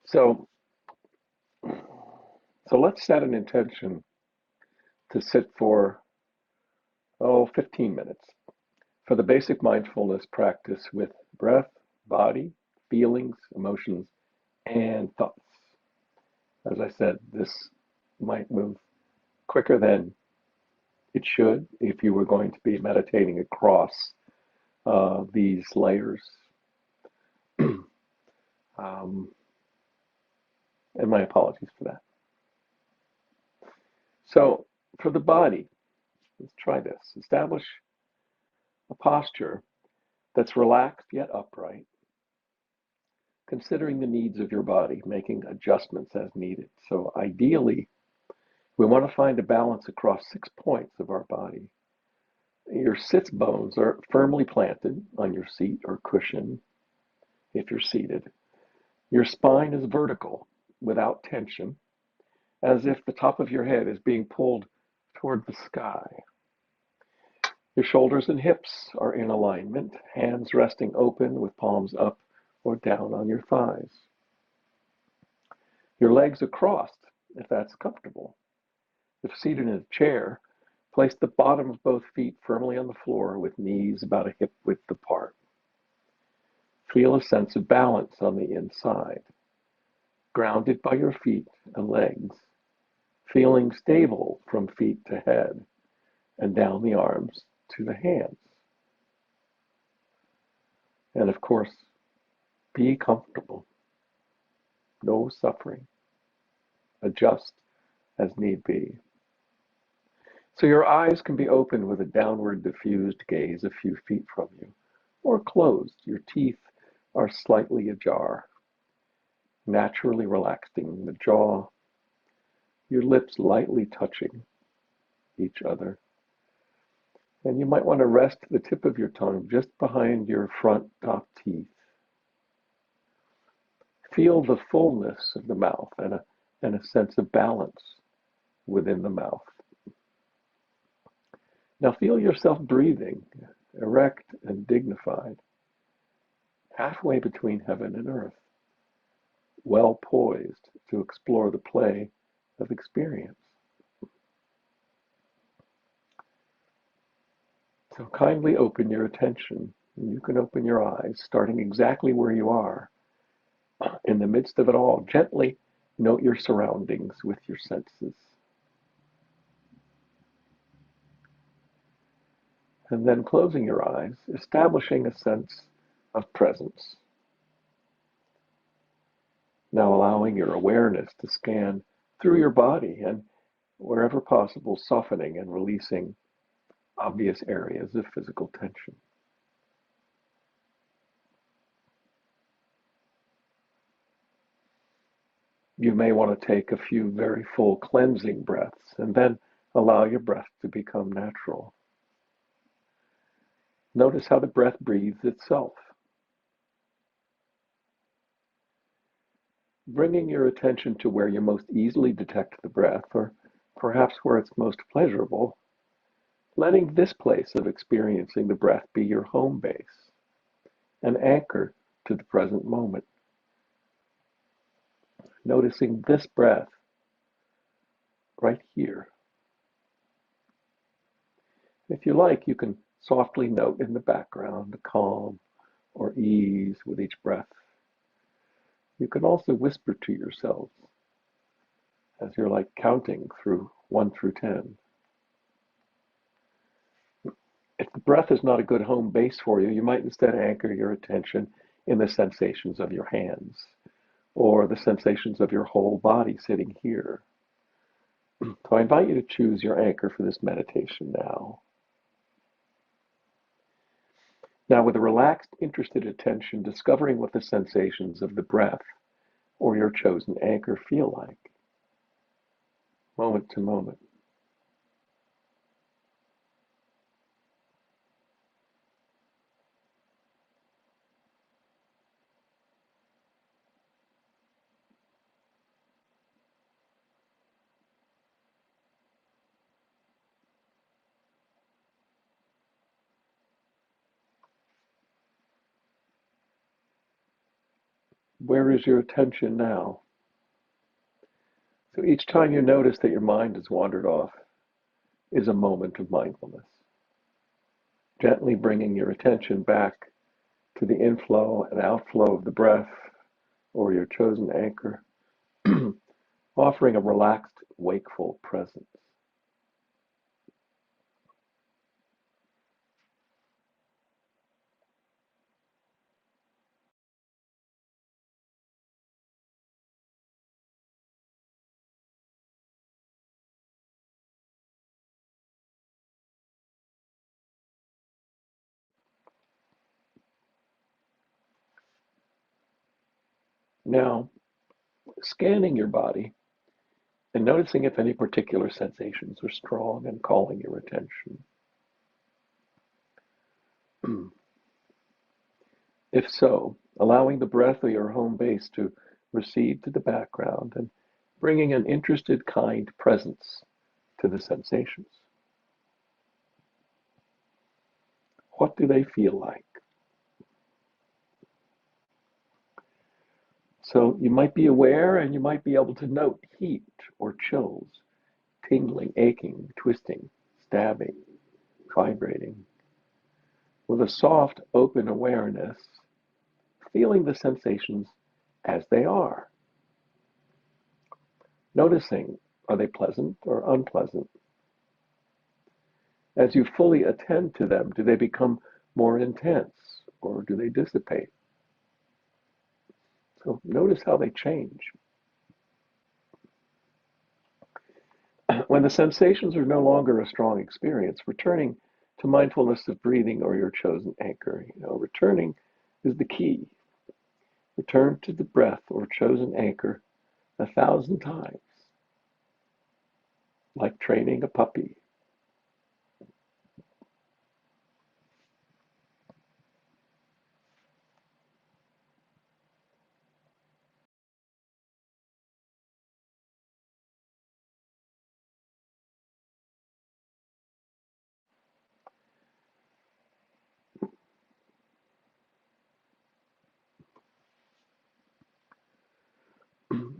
So, so let's set an intention to sit for, 15 minutes for the basic mindfulness practice with breath, body, feelings, emotions, and thoughts. As I said, this might move quicker than it should if you were going to be meditating across these layers. um, and my apologies for that. So, for the body, let's try this. Establish a posture that's relaxed yet upright, considering the needs of your body, making adjustments as needed. So, ideally, we want to find a balance across 6 points of our body. Your sits bones are firmly planted on your seat or cushion if you're seated. Your spine is vertical without tension, as if the top of your head is being pulled toward the sky. Your shoulders and hips are in alignment, hands resting open with palms up or down on your thighs. Your legs are crossed if that's comfortable. If seated in a chair, place the bottom of both feet firmly on the floor with knees about a hip width apart. Feel a sense of balance on the inside, grounded by your feet and legs, feeling stable from feet to head and down the arms to the hands. And of course, be comfortable, no suffering. Adjust as need be. So your eyes can be open with a downward diffused gaze a few feet from you, or closed. Your teeth are slightly ajar, naturally relaxing the jaw, your lips lightly touching each other. And you might want to rest the tip of your tongue just behind your front top teeth. Feel the fullness of the mouth and a sense of balance within the mouth. Now feel yourself breathing, erect and dignified, halfway between heaven and earth, well poised to explore the play of experience. So kindly open your attention. You can open your eyes, starting exactly where you are. In the midst of it all, gently note your surroundings with your senses. And then closing your eyes, establishing a sense of presence. Now allowing your awareness to scan through your body and, wherever possible, softening and releasing obvious areas of physical tension. You may want to take a few very full cleansing breaths and then allow your breath to become natural. Notice how the breath breathes itself, bringing your attention to where you most easily detect the breath, or perhaps where it's most pleasurable, letting this place of experiencing the breath be your home base, an anchor to the present moment. Noticing this breath right here. If you like, you can softly note in the background calm or ease with each breath. You can also whisper to yourselves as you're like counting through 1 through 10. If the breath is not a good home base for you, you might instead anchor your attention in the sensations of your hands or the sensations of your whole body sitting here. So I invite you to choose your anchor for this meditation now. Now, with a relaxed, interested attention, discovering what the sensations of the breath or your chosen anchor feel like, moment to moment. Where is your attention now? So each time you notice that your mind has wandered off is a moment of mindfulness. Gently bringing your attention back to the inflow and outflow of the breath or your chosen anchor, offering a relaxed, wakeful presence. Now, scanning your body and noticing if any particular sensations are strong and calling your attention. If so, allowing the breath or your home base to recede to the background and bringing an interested, kind presence to the sensations. What do they feel like? So you might be aware and you might be able to note heat or chills, tingling, aching, twisting, stabbing, vibrating. With a soft, open awareness, feeling the sensations as they are. Noticing, are they pleasant or unpleasant? As you fully attend to them, do they become more intense or do they dissipate? So notice how they change. When the sensations are no longer a strong experience, returning to mindfulness of breathing or your chosen anchor. Returning is the key. Return to the breath or chosen anchor 1,000 times, like training a puppy.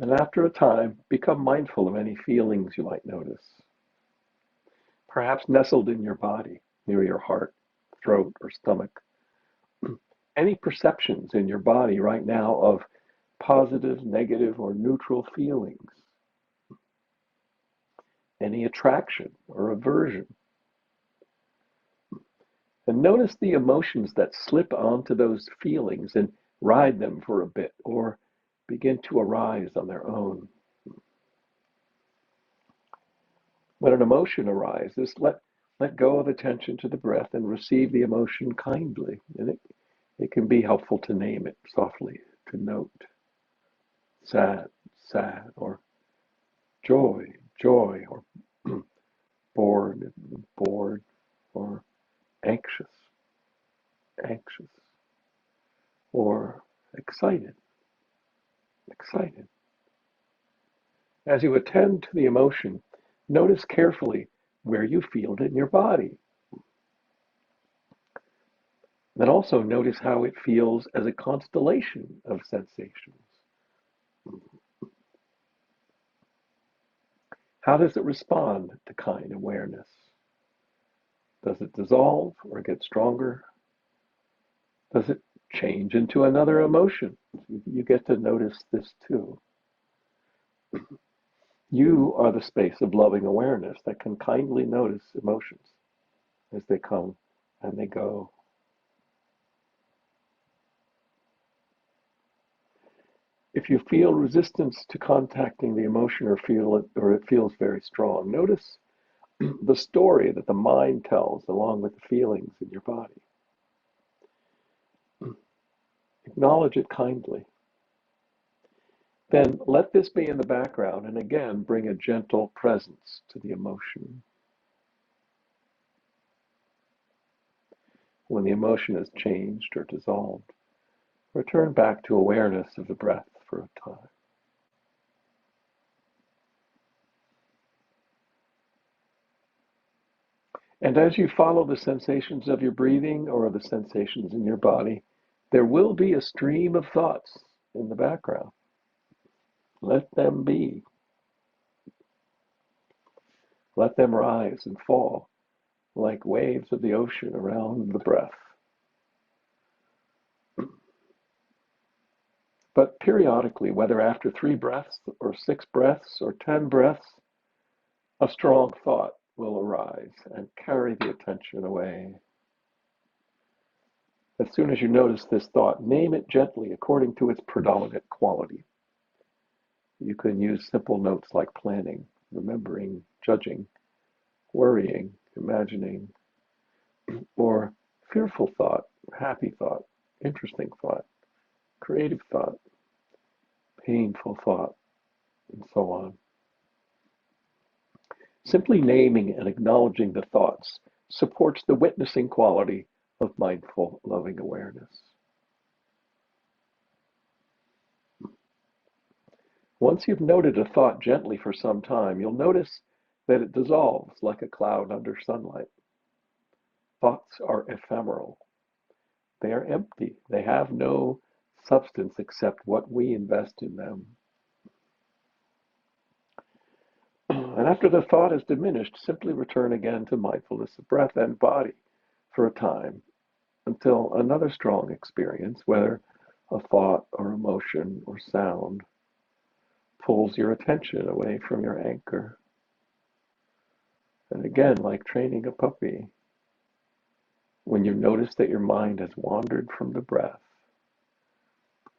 And after a time, become mindful of any feelings you might notice, perhaps nestled in your body, near your heart, throat, or stomach. Any perceptions in your body right now of positive, negative, or neutral feelings, any attraction or aversion. And notice the emotions that slip onto those feelings and ride them for a bit or begin to arise on their own. When an emotion arises, let go of attention to the breath and receive the emotion kindly. And it can be helpful to name it softly, to note sad, sad, or joy, joy, or bored, bored, or anxious, anxious, or excited, excited. As you attend to the emotion, notice carefully where you feel it in your body. Then also notice how it feels as a constellation of sensations. How does it respond to kind awareness? Does it dissolve or get stronger? Does it change into another emotion? You get to notice this too. You are the space of loving awareness that can kindly notice emotions as they come and they go. If you feel resistance to contacting the emotion or it feels very strong, notice the story that the mind tells along with the feelings in your body. Acknowledge it kindly. Then let this be in the background and again bring a gentle presence to the emotion. When the emotion has changed or dissolved, return back to awareness of the breath for a time. And as you follow the sensations of your breathing or the sensations in your body, there will be a stream of thoughts in the background. Let them be. Let them rise and fall like waves of the ocean around the breath. But periodically, whether after 3 breaths or 6 breaths or 10 breaths, a strong thought will arise and carry the attention away. As soon as you notice this thought, name it gently according to its predominant quality. You can use simple notes like planning, remembering, judging, worrying, imagining, or fearful thought, happy thought, interesting thought, creative thought, painful thought, and so on. Simply naming and acknowledging the thoughts supports the witnessing quality of mindful, loving awareness. Once you've noted a thought gently for some time, you'll notice that it dissolves like a cloud under sunlight. Thoughts are ephemeral. They are empty. They have no substance except what we invest in them. And after the thought is diminished, simply return again to mindfulness of breath and body for a time until another strong experience, whether a thought or emotion or sound, pulls your attention away from your anchor. And again, like training a puppy, when you notice that your mind has wandered from the breath,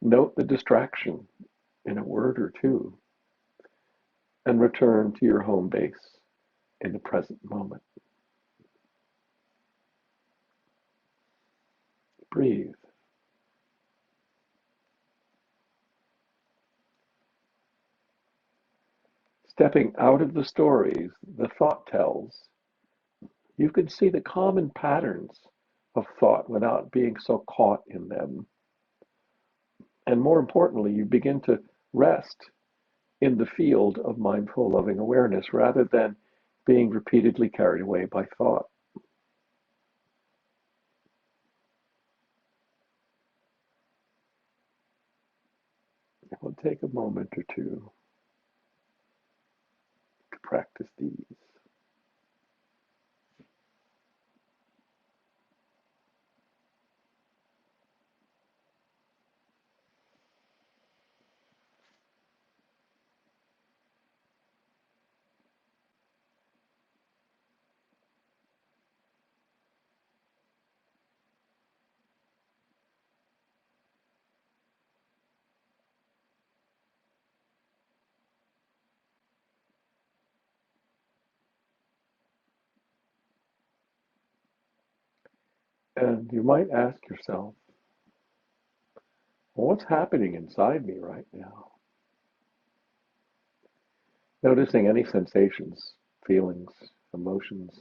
note the distraction in a word or two and return to your home base in the present moment. Breathe. Stepping out of the stories the thought tells, you can see the common patterns of thought without being so caught in them. And more importantly, you begin to rest in the field of mindful, loving awareness rather than being repeatedly carried away by thought. We'll take a moment or two to practice these. And you might ask yourself, well, what's happening inside me right now? Noticing any sensations, feelings, emotions,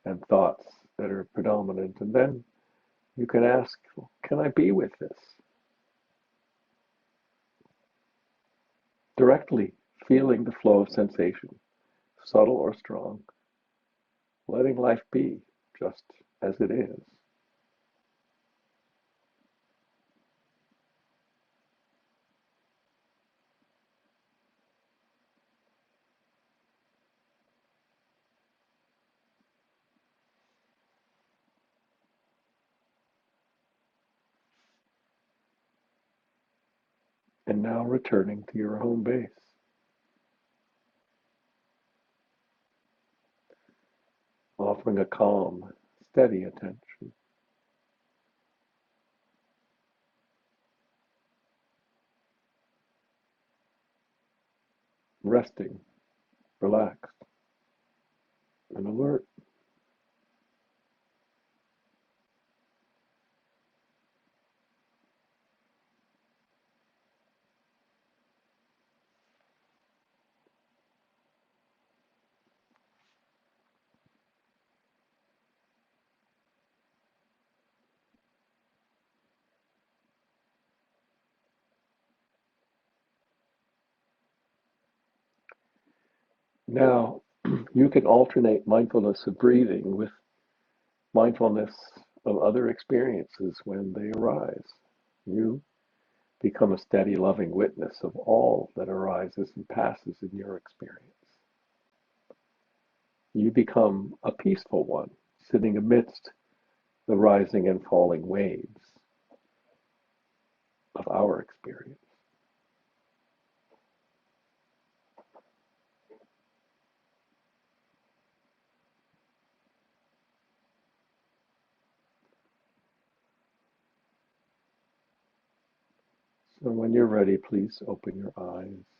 and thoughts that are predominant. And then you can ask, well, can I be with this? Directly feeling the flow of sensation, subtle or strong, letting life be just as it is. And now returning to your home base, offering a calm, steady attention, resting, relaxed, and alert. Now, you can alternate mindfulness of breathing with mindfulness of other experiences when they arise. You become a steady, loving witness of all that arises and passes in your experience. You become a peaceful one, sitting amidst the rising and falling waves of our experience. So when you're ready, please open your eyes.